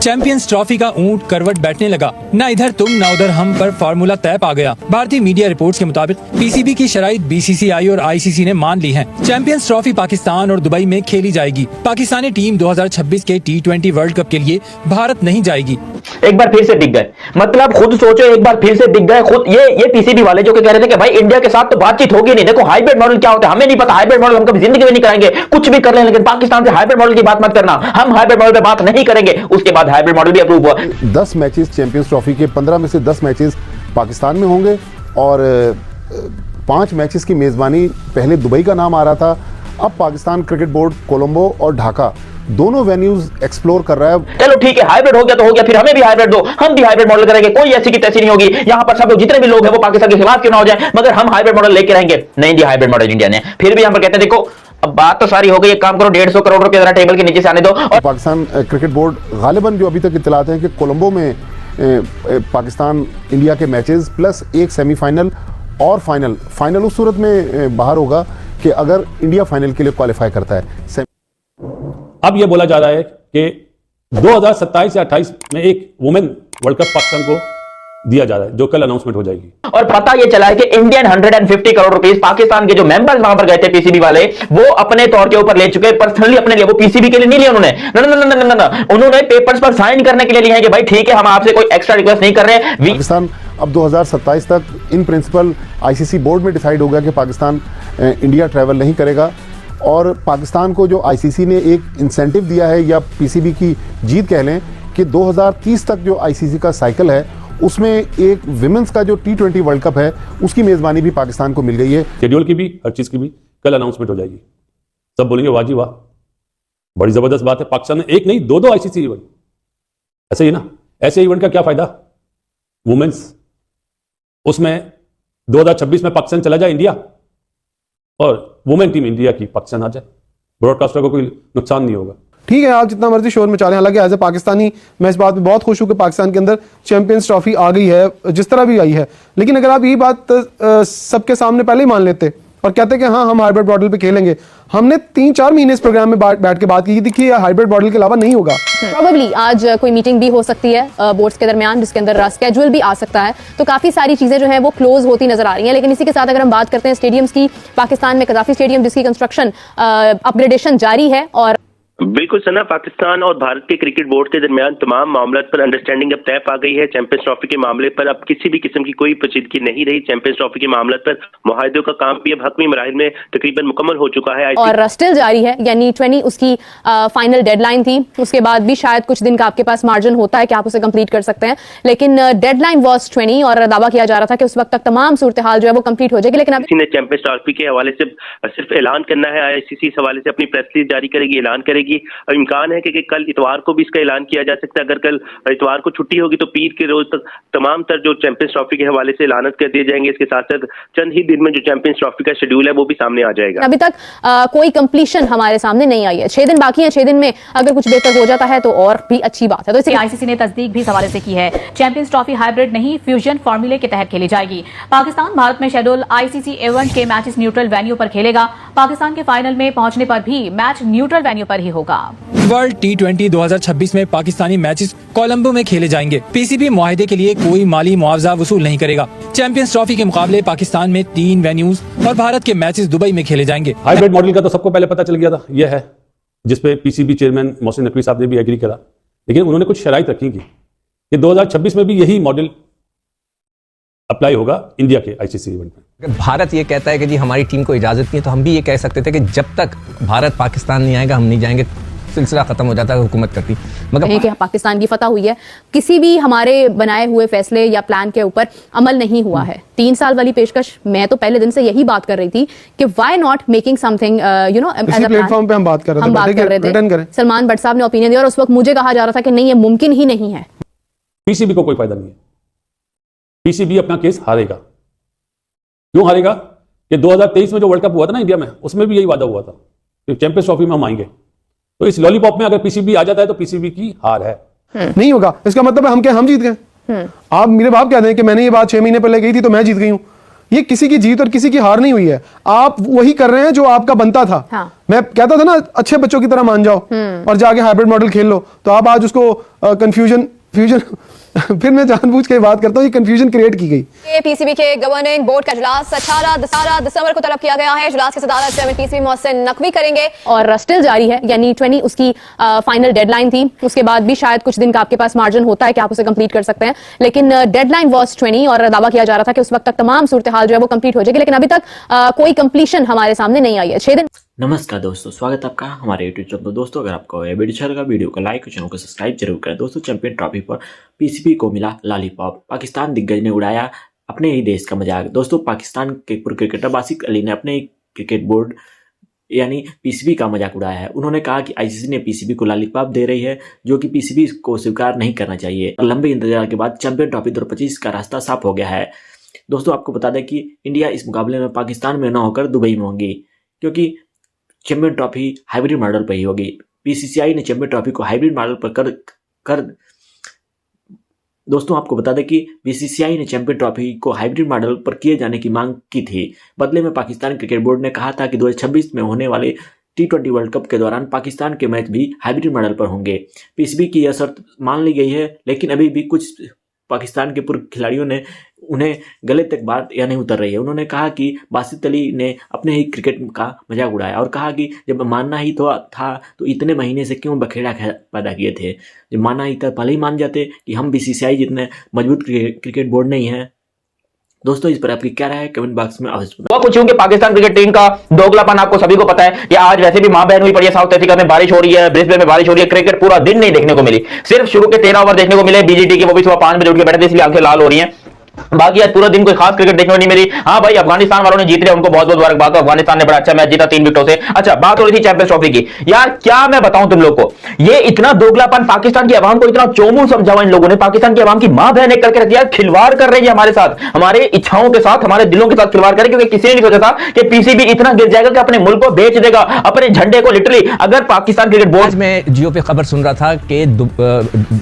Champions trophy का ऊंट करवट बैठने लगा, न इधर तुम न उधर हम पर फार्मूला तय पा गया। भारतीय मीडिया रिपोर्ट्स के मुताबिक पीसीबी की शराइत बीसीसीआई और आईसीसी ने मान ली है। चैंपियंस ट्रॉफी पाकिस्तान और दुबई में खेली जाएगी। पाकिस्तानी टीम 2026 के T20 वर्ल्ड कप के लिए भारत नहीं जाएगी। एक बार फिर से दिख गए, मतलब खुद सोचो, एक बार फिर से दिख गए खुद ये पीसीबी वाले जो कह रहे थे कि भाई इंडिया के साथ तो बातचीत होगी नहीं। देखो हाइब्रिड मॉडल क्या होता है हमें नहीं पता, हाइब्रिड मॉडल हम कभी जिंदगी में नहीं कराएंगे, कुछ भी कर लें, लेकिन पाकिस्तान से हाइब्रिड मॉडल की बात मत करना, हम हाइब्रिड मॉडल पे बात नहीं करेंगे। उसके बाद हाइब्रिड मॉडल भी अप्रूव हुआ। 10 मैचेस चैंपियंस ट्रॉफी के 15 में से 10 मैचेस पाकिस्तान में होंगे और 5 मैचेस की मेजबानी पहले दुबई का नाम आ रहा था, अब पाकिस्तान क्रिकेट बोर्ड कोलंबो और ढाका दोनों वेन्यूज एक्सप्लोर कर रहा है। चलो ठीक है, हाइब्रिड हो गया तो हो गया, फिर हमें भी हाइब्रिड दो, हम भी हाइब्रिड मॉडल करेंगे, कोई ऐसी की तैसी नहीं होगी। यहां पर सब लोग जितने भी लोग हैं वो पाकिस्तान के खिलाफ क्यों ना हो जाए, मगर हम हाइब्रिड मॉडल लेके रहेंगे। नहीं दिया हाइब्रिड मॉडल इंडिया ने, फिर भी यहां पर कहते हैं देखो अब बात तो सारी हो गई, एक काम करो 150 करोड़ रुपए जरा टेबल के नीचे से आने दो। और पाकिस्तान क्रिकेट बोर्ड गालिबन जो अभी तक इत्तलात हैं कि कोलंबो में पाकिस्तान इंडिया के मैचेस प्लस एक सेमीफाइनल और फाइनल उस सूरत में बाहर होगा कि अगर इंडिया फाइनल के लिए क्वालिफाई करता है। अब यह बोला जा रहा है कि 2027 या 28 में एक वुमेन वर्ल्ड कप पाकिस्तान को दिया जा रहा है, जो कल अनाउंसमेंट हो जाएगी। और पता यह चला है कि इंडियन 150 करोड़ रुपए पाकिस्तान के जो मेंबर्स वहां पर गए थे पीसीबी वाले, वो अपने तौर के ऊपर ले चुके, पर्सनली अपने लिए, वो पीसीबी के लिए नहीं लिया उन्होंने। उन्होंने पेपर्स पर साइन करने के लिए लिया है कि भाई ठीक है हम आपसे कोई एक्स्ट्रा रिक्वेस्ट नहीं कर रहे। पाकिस्तान अब 2027 तक इन प्रिंसिपल आईसीसी बोर्ड में डिसाइड हो गया कि पाकिस्तान इंडिया ट्रैवल नहीं करेगा और पाकिस्तान को जो आईसीसी ने एक इंसेंटिव दिया है या पीसीबी की जीत कह लें कि 2030 तक जो आईसीसी का साइकिल है उसमें एक विमेंस का जो T20 वर्ल्ड कप है उसकी मेजबानी भी पाकिस्तान को मिल गई है। शेड्यूल की भी, हर चीज की भी कल अनाउंसमेंट हो जाएगी। सब बोलेंगे वाह जी वाह, बड़ी जबरदस्त बात है। पाकिस्तान ने एक नहीं दो आईसीसी इवेंट, ऐसे ही ना, ऐसे इवेंट का क्या फायदा वुमेन्स, उसमें 2026 में पाकिस्तान चला जाए इंडिया और वुमेन टीम इंडिया की पाकिस्तान आ जाए, ब्रॉडकास्टर को कोई नुकसान नहीं होगा। ठीक है, आप जितना मर्जी शोर में चालें। हालांकि एज ए पाकिस्तानी मैं इस बात पे बहुत खुश हूं कि पाकिस्तान के अंदर चैंपियंस ट्रॉफी आ गई है, जिस तरह भी आई है। लेकिन अगर आप यही बात सबके सामने पहले ही मान लेते और कहते कि हाँ हम हाइब्रिड मॉडल पे खेलेंगे, हमने 3-4 महीने इस प्रोग्राम में बैठ के बात की थी कि हाइब्रिड मॉडल के अलावा नहीं होगा। प्रोबेबली आज कोई मीटिंग भी हो सकती है बोर्ड्स के दरमियान, जिसके अंदर स्केड्यूल भी आ सकता है, तो काफी सारी चीजें जो हैं वो क्लोज होती नजर आ रही हैं। लेकिन इसी के साथ अगर हम बात करते हैं स्टेडियम्स की, पाकिस्तान में कज़ाफी स्टेडियम जिसकी कंस्ट्रक्शन अपग्रेडेशन जारी है और बिल्कुल सना, पाकिस्तान और भारत के क्रिकेट बोर्ड के दरमियान तमाम मामलों पर अंडरस्टैंडिंग अब तय पा गई है। चैंपियंस ट्रॉफी के मामले पर अब किसी भी किस्म की कोई पेचीदगी नहीं रही। चैंपियंस ट्रॉफी के मामले पर मुआहदे का काम भी अब हकमी मराहिल में तकरीबन मुकम्मल हो चुका है और स्टिल जारी है। यानी 20 उसकी फाइनल डेडलाइन थी, उसके बाद भी शायद कुछ दिन का आपके पास मार्जिन होता है कि आप उसे कंप्लीट कर सकते हैं, लेकिन डेडलाइन वाज 20 और दावा किया जा रहा था कि उस वक्त तक तमाम सूरत हाल जो है वो कंप्लीट हो जाएगी। लेकिन अब चैंपियंस ट्रॉफी के हवाले से सिर्फ ऐलान करना है, आईसीसी इस हवाले से अपनी प्रेस रिलीज जारी करेगी, ऐलान करेगी। इम्कान है कि कल इतवार को भी इसका ऐलान किया जा सकता है। अगर कल इतवार को छुट्टी होगी तो पीर के रोज तक तमाम तर जो चैंपियंस ट्रॉफी के हवाले से ऐलान कर दिए जाएंगे। इसके साथ साथ चंद ही दिन में जो चैंपियंस ट्रॉफी का शेड्यूल है वो भी सामने आ जाएगा। अभी तक कोई कंप्लीशन हमारे सामने नहीं आई है, 6 दिन बाकी है। 6 दिन में अगर कुछ बेहतर हो जाता है तो और भी अच्छी बात है। तो इसलिए आईसीसी ने तस्दीक भी इस हवाले से की है, चैंपियंस ट्रॉफी हाइब्रिड नहीं फ्यूजन फॉर्मूले के तहत खेली जाएगी। पाकिस्तान भारत में शेड्यूल आईसीसी इवेंट के मैचेस न्यूट्रल वेन्यू पर खेलेगा। पाकिस्तान के फाइनल में पहुंचने पर भी मैच न्यूट्रल वेन्यू पर ही होगा। वर्ल्ड T20 2026 में पाकिस्तानी मैचेस कोलंबो में खेले जाएंगे। पीसीबी मुआहदे के लिए कोई माली मुआवजा वसूल नहीं करेगा। चैंपियंस ट्रॉफी के मुकाबले पाकिस्तान में 3 वेन्यूज और भारत के मैचेस दुबई में खेले जाएंगे। हाइब्रिड मॉडल का तो सबको पहले पता चल गया था, यह है जिसपे पीसीबी चेयरमैन मोहसिन नकवी साहब ने भी एग्री करा, लेकिन उन्होंने कुछ शराइत रखी कि 2026 में भी यही मॉडल अप्लाई होगा इंडिया के आईसीसी इवेंट में। भारत ये कहता है कि जी हमारी टीम को इजाजत नहीं है, तो हम भी ये कह सकते थे कि जब तक भारत पाकिस्तान नहीं आएगा हम नहीं जाएंगे, सिलसिला खत्म हो जाता है, हुकूमत करती। मगर पाकिस्तान की फतह हुई है, किसी भी हमारे बनाए हुए फैसले या प्लान के ऊपर अमल नहीं हुआ है। 3 साल वाली पेशकश, मैं तो पहले दिन से यही बात कर रही थी कि why not making something as a platform पे हम बात कर रहे थे। सलमान भट्ट साहब ने ओपिनियन दिया और उस वक्त मुझे कहा जा रहा था कि नहीं ये मुमकिन ही नहीं है। पीसीबी को कोई फायदा नहीं है, पीसीबी अपना केस हारेगा। क्यों हारेगा कि 2023 में जो वर्ल्ड कप हुआ था ना इंडिया में, उसमें भी यही वादा हुआ था कि चैंपियंस ट्रॉफी में हम आएंगे। तो इस लॉलीपॉप में अगर पीसीबी आ जाता है तो पीसीबी की हार है। नहीं होगा, इसका मतलब है हम जीत गए। आप मेरे बाप कहते हैं कि मैंने ये बात 6 महीने पहले कही थी तो मैं जीत गई हूं, ये किसी की जीत और किसी की हार नहीं हुई है, आप वही कर रहे हैं जो आपका बनता था। हाँ। मैं कहता था ना अच्छे बच्चों की तरह मान जाओ और जाके हाइब्रिड मॉडल खेल लो, तो आप आज उसको कंफ्यूजन फिर मैं जानबूझ के बात करता हूँ, ये कंफ्यूजन क्रिएट की गई। पीसीबी के गवर्निंग बोर्ड का इजलास 18 दिसंबर को तलब किया गया है। इजलास की सदारत चेयरमैन पीसीबी मोहसिन नकवी करेंगे और स्टिल जारी है, यानी 20 उसकी फाइनल डेडलाइन थी। उसके बाद भी शायद कुछ दिन का आपके पास मार्जिन होता है कि आप उसे कंप्लीट कर सकते हैं, लेकिन डेडलाइन वाज 20 और दावा किया जा रहा था कि उस वक्त तक तमाम सूरत हाल जो है वो कंप्लीट हो जाएगी, लेकिन अभी तक कोई कंप्लीशन हमारे सामने नहीं आई है। 6 दिन। नमस्कार दोस्तों, स्वागत है आपका हमारे यूट्यूब चैनल पर। दोस्तों अगर आपको ये वीडियो अच्छा लगा, वीडियो को लाइक और चैनल को सब्सक्राइब जरूर करें। दोस्तों चैंपियन ट्रॉफी पर पीसीबी को मिला लॉलीपॉप, पाकिस्तान दिग्गज ने उड़ाया अपने ही देश का मजाक। दोस्तों पाकिस्तान के पूर्व क्रिकेटर बासित अली ने अपने ही क्रिकेट बोर्ड यानी पीसीबी का मजाक उड़ाया है। उन्होंने कहा कि आईसीसी ने पीसीबी को लॉलीपॉप दे रही है, जो कि पीसीबी को स्वीकार नहीं करना चाहिए। लंबे इंतजार के बाद चैंपियन ट्रॉफी 2025 का रास्ता साफ हो गया है। दोस्तों आपको बता दें कि इंडिया इस मुकाबले में पाकिस्तान में न होकर दुबई में होगी, क्योंकि चैंपियन ट्रॉफी हाइब्रिड मॉडल पर ही होगी। बीसीसीआई ने चैंपियन ट्रॉफी को हाइब्रिड मॉडल पर कर दोस्तों आपको बता दें कि बीसीसीआई ने चैंपियन ट्रॉफी को हाइब्रिड मॉडल पर किए जाने की मांग की थी। बदले में पाकिस्तान क्रिकेट बोर्ड ने कहा था कि 2026 में होने वाले T20 वर्ल्ड कप के दौरान पाकिस्तान के मैच भी हाइब्रिड मॉडल पर होंगे। पीसीबी की यह शर्त मान ली गई है, लेकिन अभी भी कुछ पाकिस्तान के पूर्व खिलाड़ियों ने उन्हें गले तक बात या नहीं उतर रही है। उन्होंने कहा कि बासित अली ने अपने ही क्रिकेट का मजाक उड़ाया और कहा कि जब मानना ही तो था तो इतने महीने से क्यों बखेड़ा पैदा किए थे। जब मानना ही था पहले ही मान जाते कि हम बीसीसीआई जितने मजबूत क्रिकेट बोर्ड नहीं है। दोस्तों इस पर आपकी क्या राय है, कमेंट बॉक्स में अवश्य बताएं। कुछ यूं कि पाकिस्तान क्रिकेट टीम का दोगलापन आपको सभी को पता है कि आज वैसे भी मां बहन हुई पड़ी है। साउथ अफ्रीका में बारिश हो रही है, ब्रिस्बेन में बारिश हो रही है, क्रिकेट पूरा दिन नहीं देखने को मिली। सिर्फ शुरू के 13 ओवर देखने को मिले बीजीटी के, वो भी सुबह 5 बजे उठ के बैठे थे, इसलिए आंखें लाल हो रही हैं। बाकी आज पूरा दिन कोई खास क्रिकेट देखने को नहीं मिली। हाँ भाई, अफगानिस्तान वालों ने जीत लिया, उनको बहुत बहुत मुबारकबाद। अफगानिस्तान ने बड़ा अच्छा मैच जीता 3 विकेटों से। अच्छा, बात हो रही थी चैंपियंस ट्रॉफी की। यार क्या मैं बताऊं तुम लोग को, ये इतना दोगलापन पाकिस्तान की आवाम को इतना चोमू समझा इन लोगों ने। पाकिस्तान की आवाम की मां बहन एक करके रख दिया, खिलवाड़ कर रही है हमारे साथ, हमारे इच्छाओं के साथ, हमारे दिलों के साथ खिलवाड़ करे, क्योंकि किसी ने नहीं सोचा था कि पीसीबी इतना गिर जाएगा कि अपने मुल्क को बेच देगा, अपने झंडे को। लिटरली अगर पाकिस्तान क्रिकेट बोर्ड, आज मैं जियो पे खबर सुन रहा था कि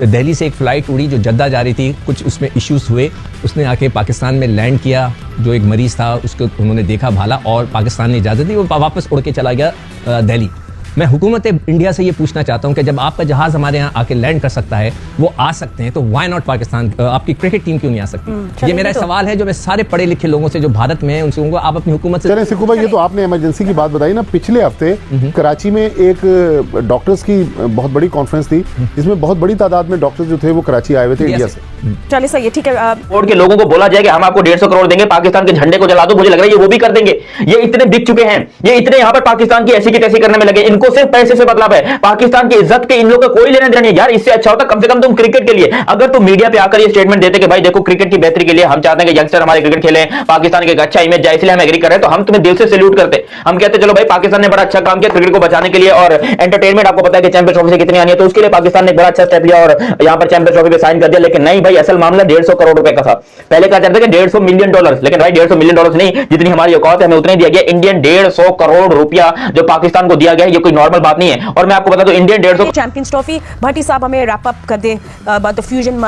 दिल्ली से एक फ्लाइट उड़ी जो जद्दा जा रही थी, कुछ उसमें इश्यूज हुए, उसने आके पाकिस्तान में लैंड किया। जो एक मरीज था उसको उन्होंने देखा भाला और पाकिस्तान ने इजाजत दी, वो वापस उड़ के चला गया दिल्ली। मैं हुकूमत इंडिया से ये पूछना चाहता हूं कि जब आपका जहाज हमारे यहाँ आके लैंड कर सकता है, वो आ सकते हैं, तो व्हाई नॉट पाकिस्तान आपकी क्रिकेट टीम क्यों नहीं आ सकती? ये मेरा सवाल है जो मैं सारे पढ़े लिखे लोगों से जो भारत में हैं उनसे कहूंगा, आप अपनी हुकूमत से। चलें सिक्कू भाई, ये तो आपने इमरजेंसी की बात बताई ना। पिछले हफ्ते कराची में एक डॉक्टर्स की बहुत बड़ी कॉन्फ्रेंस थी, जिसमें बहुत बड़ी तादाद में डॉक्टर्स जो थे वो कराची आए हुए थे इंडिया से। चलिए सही है, ठीक है। बोर्ड के लोगों को बोला जाए कि हम आपको 150 करोड़ देंगे, पाकिस्तान के झंडे को जला दो, मुझे लग रहा है ये वो भी कर देंगे। ये इतने बिक चुके हैं, ये इतने यहां पर पाकिस्तान की ऐसी की तैसी करने में लगे। इनको सिर्फ पैसे से मतलब है, पाकिस्तान की इज्जत के इन लोगों का कोई लेना देना नहीं। यार इससे अच्छा होता कम से कम तुम क्रिकेट के लिए अगर तुम मीडिया पे आकर ये स्टेटमेंट देते कि भाई देखो क्रिकेट की बेहतरी के लिए हम चाहते हैं कि यंगस्टर हमारे क्रिकेट खेलें, पाकिस्तान के एक अच्छा इमेज जाए, इसलिए हम एग्री कर रहे हैं, तो हम तुम्हें दिल से सैल्यूट करते। हम कहते चलो भाई पाकिस्तान ने बड़ा अच्छा काम किया क्रिकेट को बचाने के लिए, और एंटरटेनमेंट आपको पता है कि चैंपियंस ट्रॉफी से कितनी आनी है, तो उसके लिए पाकिस्तान ने बड़ा अच्छा स्टेप लिया और यहां पर चैंपियंस ट्रॉफी पे साइन कर दिया। लेकिन नहीं भाई, असल मामला 150 करोड़ रुपए का था। पहले कहा जाता है कि 150 मिलियन डॉलर, लेकिन भाई 150 मिलियन डॉलर नहीं, जितनी हमारी औकात है हमें उतने दिया गया। इंडियन 150 करोड़ रुपया जो पाकिस्तान को दिया गया है, ये कोई नॉर्मल बात नहीं है। और मैं आपको बता दूं इंडियन 150 चैंपियंस ट्रॉफी, भट्टी साहब हमें रैप अप कर दे बात फ्यूजन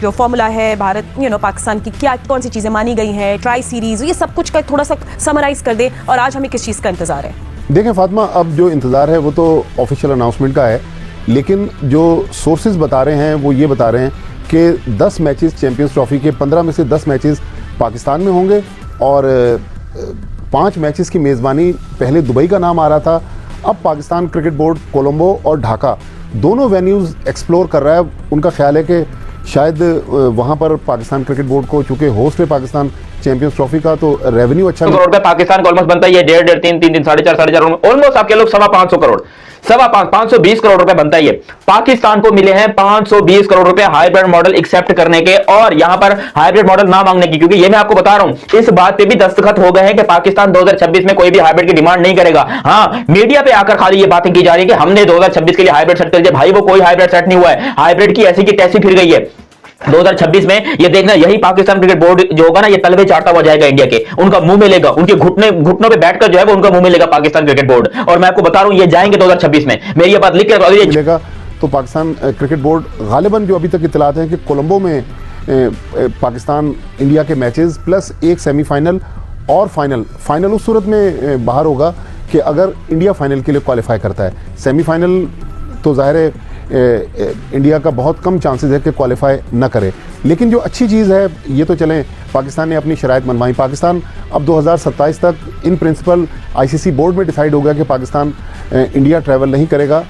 जो फॉर्मूला है भारत पाकिस्तान की, क्या कौन सी चीजें मानी गई हैं, ट्राई सीरीज, ये सब कुछ का थोड़ा सा समराइज कर दे, और आज हमें किस चीज का इंतजार है? देखें फातिमा, अब जो इंतज़ार है वो तो ऑफिशियल अनाउंसमेंट का है, लेकिन जो सोर्सेज बता रहे हैं वो ये बता रहे हैं कि 10 मैचेस चैंपियंस ट्रॉफी के 15 में से 10 मैचेस पाकिस्तान में होंगे, और 5 मैचेस की मेज़बानी पहले दुबई का नाम आ रहा था, अब पाकिस्तान क्रिकेट बोर्ड कोलंबो और ढाका दोनों वेन्यूज़ एक्सप्लोर कर रहा है। उनका ख्याल है कि शायद वहाँ पर पाकिस्तान क्रिकेट बोर्ड को, चूँकि होस्ट है पाकिस्तान चैंपियंस ट्रॉफी का, तो रेवेन्यू अच्छा करोड़ रुपए पाकिस्तान को ऑलमोस्ट बनता है। ये 1.5, 3, 4.5 ऑलमोस्ट आपके लोग 525 करोड़, 520 करोड़ रुपए बनता है। ये पाकिस्तान को मिले हैं 520 करोड़ रुपए हाइब्रिड मॉडल एक्सेप्ट करने के, और यहां पर हाइब्रिड मॉडल ना मांगने की, क्योंकि ये मैं आपको बता रहा हूं इस बात पे भी दस्तखत हो गए हैं कि पाकिस्तान 2026 में कोई भी हाइब्रिड की डिमांड नहीं करेगा। हाँ, मीडिया पे आकर खाली ये बातें की जा रही है कि हमने 2026 के लिए हाइब्रिड सेट कर दिया। भाई वो कोई हाइब्रिड सेट नहीं हुआ है, हाइब्रिड की ऐसी की तैसी फिर गई है। 2026 में ये देखना, यही पाकिस्तान क्रिकेट बोर्ड जो होगा ना, ये तलवे चाटता हुआ जाएगा इंडिया के, उनका मुंह में लेगा, उनके घुटनों पे बैठकर जो है वो उनका मुंह में लेगा पाकिस्तान क्रिकेट बोर्ड। और मैं आपको बता रहा हूं ये जाएंगे 2026 में, मेरी ये बात लिख कर मिलेगा। तो पाकिस्तान क्रिकेट बोर्ड गालिबन, जो अभी तक इत्तलात हैं कि कोलंबो में पाकिस्तान इंडिया के मैचेस प्लस एक सेमीफाइनल और फाइनल उस सूरत में बाहर होगा कि अगर इंडिया फाइनल के लिए क्वालिफाई करता है। सेमीफाइनल तो जाहिर है इंडिया का बहुत कम चांसेस है कि क्वालिफाई ना करे, लेकिन जो अच्छी चीज़ है ये तो चलें पाकिस्तान ने अपनी शराइत मनवाई। पाकिस्तान अब 2027 तक इन प्रिंसिपल आईसीसी बोर्ड में डिसाइड हो गया कि पाकिस्तान इंडिया ट्रैवल नहीं करेगा,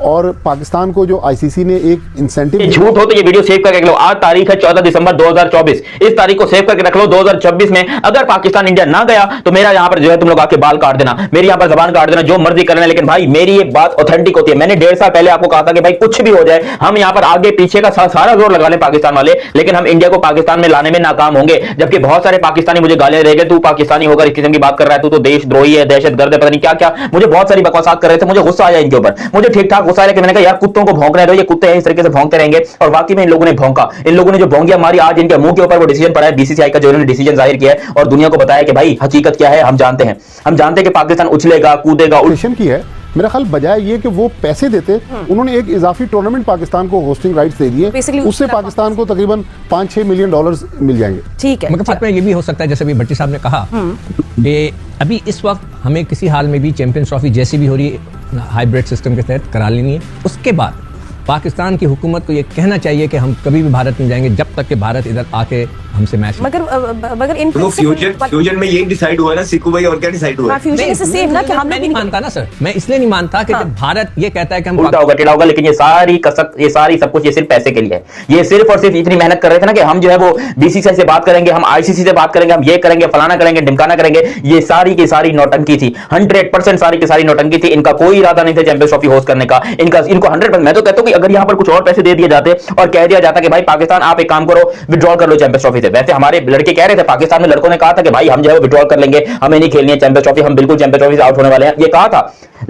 और पाकिस्तान को जो आईसीसी ने एक इंसेंटिव, झूठ हो तो ये वीडियो सेव करके रख लो। आज तारीख है 14 दिसंबर 2024, इस तारीख को सेव करके रख लो। 2026 में अगर पाकिस्तान इंडिया ना गया तो मेरा यहां पर जो है तुम लोग आके बाल काट देना, मेरी यहां पर जबान काट देना, जो मर्जी करना, लेकिन भाई मेरी एक बात ऑथेंटिक होती है। मैंने 1.5 साल पहले आपको कहा था कि भाई कुछ भी हो जाए हम यहां पर आगे पीछे का सारा जोर लगा लें पाकिस्तान वाले, लेकिन हम इंडिया को पाकिस्तान में लाने में नाकाम होंगे। जबकि बहुत सारे पाकिस्तानी मुझे गालियां दे रहे, तू पाकिस्तानी होकर इस किस्म की बात कर रहा है, तू तो देशद्रोही है, दहशतगर्द है, पता नहीं क्या क्या, मुझे बहुत सारी बकवासात कर रहे थे। मुझे गुस्सा आया इनके ऊपर, मुझे ठीक ठाक गुस्सा आया कि मैंने कहा यार कुत्तों को भौंकने दो, ये कुत्ते हैं इस तरीके से भौंकते रहेंगे। और वाकई में इन लोगों ने भौंका, इन लोगों ने जो भौंकिया मारी, आज इनके मुंह के ऊपर वो डिसीजन पड़ा है बीसीसीआई का, जो इन्होंने डिसीजन जाहिर किया है और दुनिया को बताया कि भाई हकीकत क्या है। हम जानते हैं कि पाकिस्तान उछलेगा कूदेगा। की है मेरा ख्याल बजाय ये कि वो पैसे देते, उन्होंने एक इजाफी टूर्नामेंट पाकिस्तान को होस्टिंग राइट्स दे दिए, उससे पाकिस्तान को तकरीबन 5-6 मिलियन डॉलर्स मिल जाएंगे। ठीक है, मगर फातिमा ये भी हो सकता है जैसे अभी भट्टी साहब ने कहा कि अभी इस वक्त हमें किसी हाल में भी चैंपियंस ट्रॉफी जैसी भी हो रही है हाइब्रिड सिस्टम के तहत करा लेनी है। उसके बाद पाकिस्तान की हुकूमत को ये कहना चाहिए कि हम कभी भी भारत नहीं जाएंगे जब तक कि भारत इधर आके हमसे मैच। मगर इन फ्यूजन में ये डिसाइड हुआ ना सिक्कू भाई, और क्या डिसाइड हुआ? फ्यूजन से सेम ना कि हम नहीं मानता ना सर, मैं इसलिए नहीं मानता कि जब भारत ये कहता है कि हम उल्टा होगा टेढ़ा होगा, लेकिन ये सारी कसक, ये सारी सब कुछ ये सिर्फ पैसे के लिए है। ये सिर्फ और सिर्फ इतनी मेहनत कर रहे थे ना कि हम जो है वो बीसीसीआई से बात करेंगे, हम आईसीसी से बात करेंगे, हम ये करेंगे, फलाना करेंगे, ढिमकाना करेंगे। ये सारी की सारी नौटंकी थी, 100% सारी की सारी नौटंकी थी। इनका कोई इरादा नहीं था चैंपियंस ट्रॉफी होस्ट करने का। इनको 100%, मैं तो कहता हूं कि अगर यहां पर कुछ और पैसे दे दिए जाते और कह दिया जाता कि भाई पाकिस्तान आप एक काम करो, विड्रॉल कर लो चैंपियंस ट्रॉफी से। वैसे हमारे लड़के कह रहे थे, पाकिस्तान में लड़कों ने कहा था कि भाई हम जो है विड्रॉल कर लेंगे, हमें नहीं खेलनी है चैंपियंस ट्रॉफी, हम बिल्कुल चैंपियंस ट्रॉफी से आउट होने वाले हैं, ये कहा था।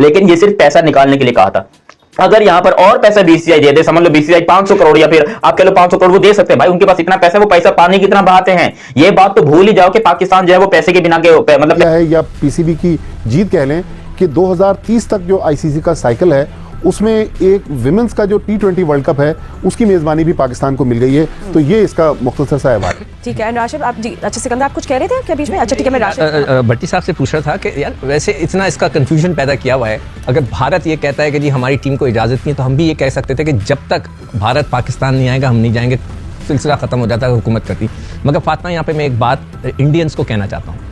लेकिन ये सिर्फ पैसा निकालने के लिए कहा था। अगर यहां पर और पैसा बीसीसीआई दे दे, समझ लो बीसीसीआई 500 करोड़ या फिर आप कह लो 500 करोड़ वो दे सकते हैं, भाई उनके पास इतना पैसा, वो पैसा पानी कितना बहाते हैं। ये बात तो भूल ही जाओ कि पाकिस्तान जो है वो पैसे के बिना के मतलब क्या है, या पीसीबी की जीत कह लें कि 2030 तक जो आईसीसी का साइकिल है उसमें एक विमेंस का जो T20 वर्ल्ड कप है उसकी मेजबानी भी पाकिस्तान को मिल गई है। तो ये इसका मुख्तसर सा है। ठीक है राशिद, आप जी अच्छा सिकंदर आप कुछ कह रहे थे क्या बीच में? अच्छा ठीक है, मैं राशिद भट्टी साहब से पूछ रहा था कि यार वैसे इतना इसका कंफ्यूजन पैदा किया हुआ है। अगर भारत ये कहता है कि जी हमारी टीम को इजाजत नहीं है, तो हम भी ये कह सकते थे कि जब तक भारत पाकिस्तान नहीं आएगा हम नहीं जाएंगे, सिलसिला खत्म हो जाता है, हुकूमत करती। मगर फातिमा यहाँ पे मैं एक बात इंडियंस को कहना चाहता हूँ।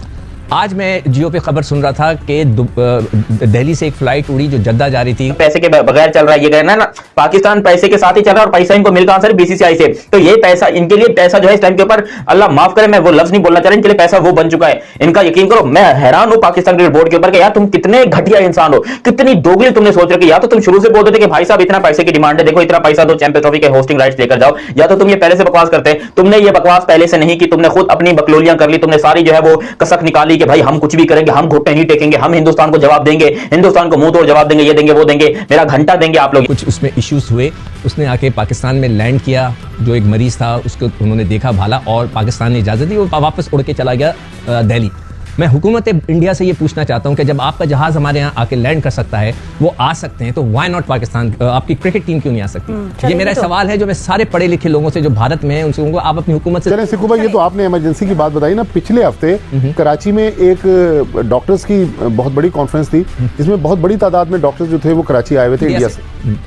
आज मैं जियो पे खबर सुन रहा था कि दिल्ली से एक फ्लाइट उड़ी जो जद्दा जा रही थी, पैसे के बगैर चल रहा है। ये कहना है ना पाकिस्तान पैसे के साथ ही चल रहा है, और पैसा इनको मिल कहां से? बीसीसीआई से। तो ये पैसा इनके लिए पैसा जो है इस टाइम के ऊपर, अल्लाह माफ करे मैं वो लफ्ज नहीं बोलना चाह रहा, इनके लिए पैसा वो बन चुका है। इनका यकीन करो, मैं हैरान हूं पाकिस्तान क्रिकेट बोर्ड के ऊपर कि यार तुम कितने घटिया इंसान हो, कितनी दोगली तुमने सोच रखी। या तो तुम शुरू से बोलते थे कि भाई साहब इतना पैसे की डिमांड है, देखो इतना पैसा दो, चैंपियंस ट्रॉफी के होस्टिंग राइट्स लेकर जाओ, या तो तुम ये पहले से बकवास करते। तुमने ये बकवास पहले से नहीं की, तुमने खुद अपनी बकलोलियां कर ली, तुमने सारी जो है वो कसक निकाली कि भाई हम कुछ भी करेंगे, हम घुटने नहीं टेकेंगे, हम हिंदुस्तान को जवाब देंगे, हिंदुस्तान को मुंह तोड़ जवाब देंगे, ये देंगे वो देंगे, मेरा घंटा देंगे आप लोग। कुछ उसमें इश्यूज हुए, उसने आके पाकिस्तान में लैंड किया, जो एक मरीज था उसको उन्होंने देखा भाला और पाकिस्तान ने इजाजत दी, वो वापस उड़ के चला गया दिल्ली। मैं हुकूमत इंडिया से ये पूछना चाहता हूं कि जब आपका जहाज हमारे यहाँ आके लैंड कर सकता है, वो आ सकते हैं, तो व्हाई नॉट पाकिस्तान, आपकी क्रिकेट टीम क्यों नहीं आ सकती? ये मेरा सवाल है जो मैं सारे पढ़े लिखे लोगों से जो भारत में हैं उनसे कहूंगा, आप अपनी हुकूमत से। चलें सिक्कू भाई, ये तो आपने इमरजेंसी की बात बताई ना। पिछले हफ्ते कराची में एक डॉक्टर्स की बहुत बड़ी कॉन्फ्रेंस थी, जिसमें बहुत बड़ी तादाद में डॉक्टर्स जो थे वो कराची आए हुए थे इंडिया से।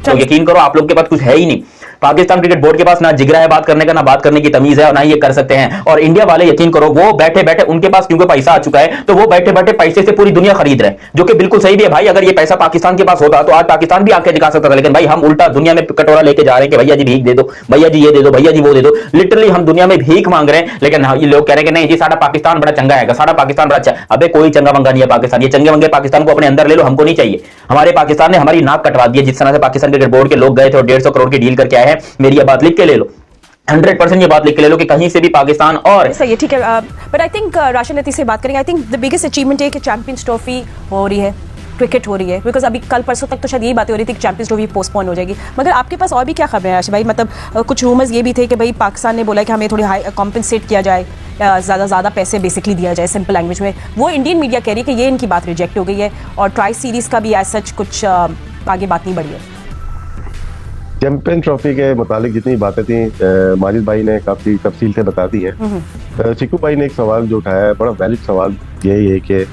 तो यकीन करो आप लोग के पास कुछ है ही नहीं। पाकिस्तान क्रिकेट बोर्ड के पास ना जिगरा है बात करने का, ना बात करने की तमीज है, और ना ये कर सकते हैं। और इंडिया वाले यकीन करो वो बैठे बैठे, उनके पास क्योंकि पैसा आ चुका है, तो वो बैठे बैठे पैसे से पूरी दुनिया खरीद रहे हैं, जो कि बिल्कुल सही भी है भाई। अगर ये पैसा पाकिस्तान के पास होता तो आज पाकिस्तान भी आके दिखा सकता था, लेकिन भाई हम उल्टा दुनिया में कटोरा लेके जा रहे हैं कि भैया जी भीख दे दो, भैया जी ये दे दो, भैया जी वो दे दो। लिटरली हम दुनिया में भीख मांग रहे हैं। लेकिन ये लोग कह रहे हैं कि नहीं जी सारा पाकिस्तान बड़ा चंगा है, सारा पाकिस्तान बड़ा अच्छा। अबे कोई चंगा मंगा नहीं है पाकिस्तान। ये चंगे मंगे पाकिस्तान को अपने अंदर ले लो, हमको नहीं चाहिए। हमारे पाकिस्तान ने हमारी नाक कटवा दी है, जिस तरह से पाकिस्तान क्रिकेट बोर्ड के लोग गए थे और 150 करोड़ की डील करके आए हैं। मेरी ये बात लिख के ले लो, 100% ये बात लिख के ले लो कि कहीं से भी पाकिस्तान और सही है। ठीक है, but I think Rashid Latif से बात करेंगे। I think the biggest achievement है कि चैंपियंस ट्रॉफी हो रही है, क्रिकेट हो रही है, बिकॉज अभी कल परसों तक तो शायद यही बातें हो रही थी कि चैंपियंस ट्रॉफी पोस्टपोन हो जाएगी। मगर आपके पास और भी क्या खबरें हैं राशिद भाई? मतलब कुछ रूमर्स ये भी थे कि भाई पाकिस्तान ने बोला कि हमें थोड़ी हाई कॉम्पनसेट किया जाए, ज़्यादा पैसे बेसिकली दिया जाए, सिंपल लैंग्वेज में। वो इंडियन मीडिया कह रही है कि ये इनकी बात रिजेक्ट हो गई है, और ट्राई सीरीज़ का भी एज सच कुछ आगे बात नहीं बढ़ी है। चैंपियन ट्रॉफी के मुतालिक जितनी बातें थी माजिद भाई ने काफी तफसील से बता दी है। चिकू भाई ने एक सवाल जो उठाया है, बड़ा वैलिड सवाल यही है कि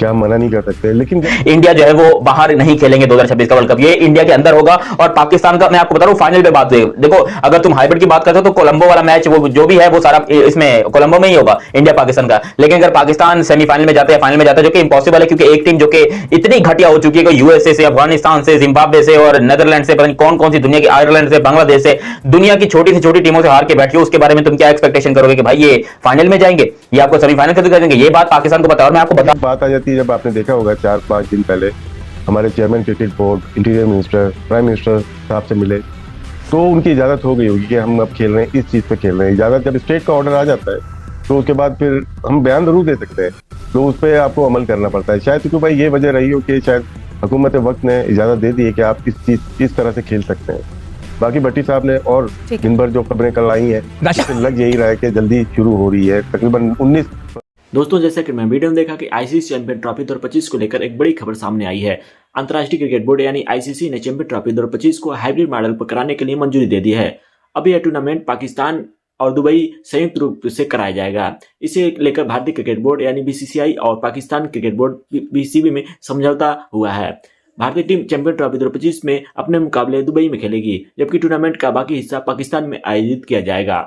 क्या मना नहीं कर सकते, लेकिन इंडिया जो है वो बाहर नहीं खेलेंगे 2026 का वर्ल्ड कप, ये इंडिया के अंदर होगा। और पाकिस्तान का मैं आपको बता रहा हूं फाइनल पे बात हुई। देखो अगर तुम हाइब्रिड की बात करते हो तो कोलंबो वाला मैच वो जो भी है वो सारा इसमें कोलंबो में ही होगा, इंडिया पाकिस्तान का। लेकिन अगर पाकिस्तान सेमीफाइनल में जाता है, फाइनल में जाता है, जो कि इंपॉसिबल है क्योंकि एक टीम जो कि इतनी घटिया हो चुकी है, यूएसए से, अफगानिस्तान से, जिम्बाब्वे से और नेदरलैंड से, पता नहीं कौन कौन सी दुनिया की, आयरलैंड से, बांग्लादेश से, दुनिया की छोटी से छोटी टीमों से हार के बैठी हो, उसके बारे में तुम क्या एक्सपेक्टेशन करोगे कि भाई ये फाइनल में जाएंगे, ये आपको सेमीफाइनल से करेंगे? ये बात पाकिस्तान को पता है। और मैं आपको बता बात आ जाती है, जब आपने देखा होगा 4-5 दिन पहले हमारे chairman cricket board, interior minister, prime minister साहब से मिले तो उनकी इजाजत हो गई होगी कि हम अब खेल रहे हैं, इस चीज पे खेल रहे हैं। इजाजत जब स्टेट का ऑर्डर आ जाता है तो उसके बाद फिर हम बयान जरूर दे सकते हैं, तो उस पर आपको अमल करना पड़ता है। शायद क्योंकि भाई ये वजह रही हो कि शायद हुकूमत वक्त ने इजाजत दे दी है कि आप इस तरह से खेल सकते हैं। बाकी भट्टी साहब ने और दिन भर जो खबरें कल आई हैं, लग यही रहा है कि जल्दी शुरू हो रही है। तकरीबन 19 दोस्तों, जैसा कि मैं वीडियो में देखा कि आईसीसी चैंपियन ट्रॉफी 2025 को लेकर एक बड़ी खबर सामने आई है। अंतर्राष्ट्रीय क्रिकेट बोर्ड यानी आईसीसी ने चैंपियन ट्रॉफी 2025 को हाइब्रिड मॉडल पर कराने के लिए मंजूरी दे दी है। अब यह टूर्नामेंट पाकिस्तान और दुबई संयुक्त रूप से कराया जाएगा। इसे लेकर भारतीय क्रिकेट बोर्ड यानी बीसीसीआई और पाकिस्तान क्रिकेट बोर्ड बीसीबी में समझौता हुआ है। भारतीय टीम चैंपियन ट्रॉफी 2025 में अपने मुकाबले दुबई में खेलेगी, जबकि टूर्नामेंट का बाकी हिस्सा पाकिस्तान में आयोजित किया जाएगा।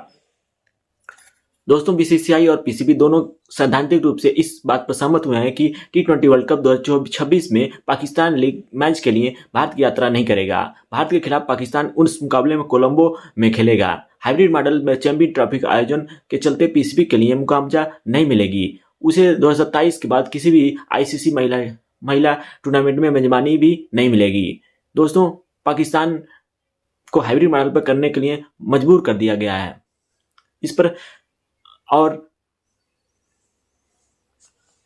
दोस्तों, बीसीसीआई और पीसीबी दोनों सैद्धांतिक रूप से इस बात पर सहमत हुए हैं कि टी20 वर्ल्ड कप 2026 में पाकिस्तान लीग मैच के लिए भारत की यात्रा नहीं करेगा। भारत के खिलाफ पाकिस्तान उस मुकाबले में कोलंबो में खेलेगा। हाइब्रिड मॉडल में चैंपियन ट्रॉफी के आयोजन के चलते पीसीबी के लिए मुकाबला नहीं मिलेगी। उसे 2027 के बाद किसी भी आईसीसी महिला टूर्नामेंट में मेजबानी भी नहीं मिलेगी। दोस्तों, पाकिस्तान को हाइब्रिड मॉडल पर करने के लिए मजबूर कर दिया गया है। इस पर और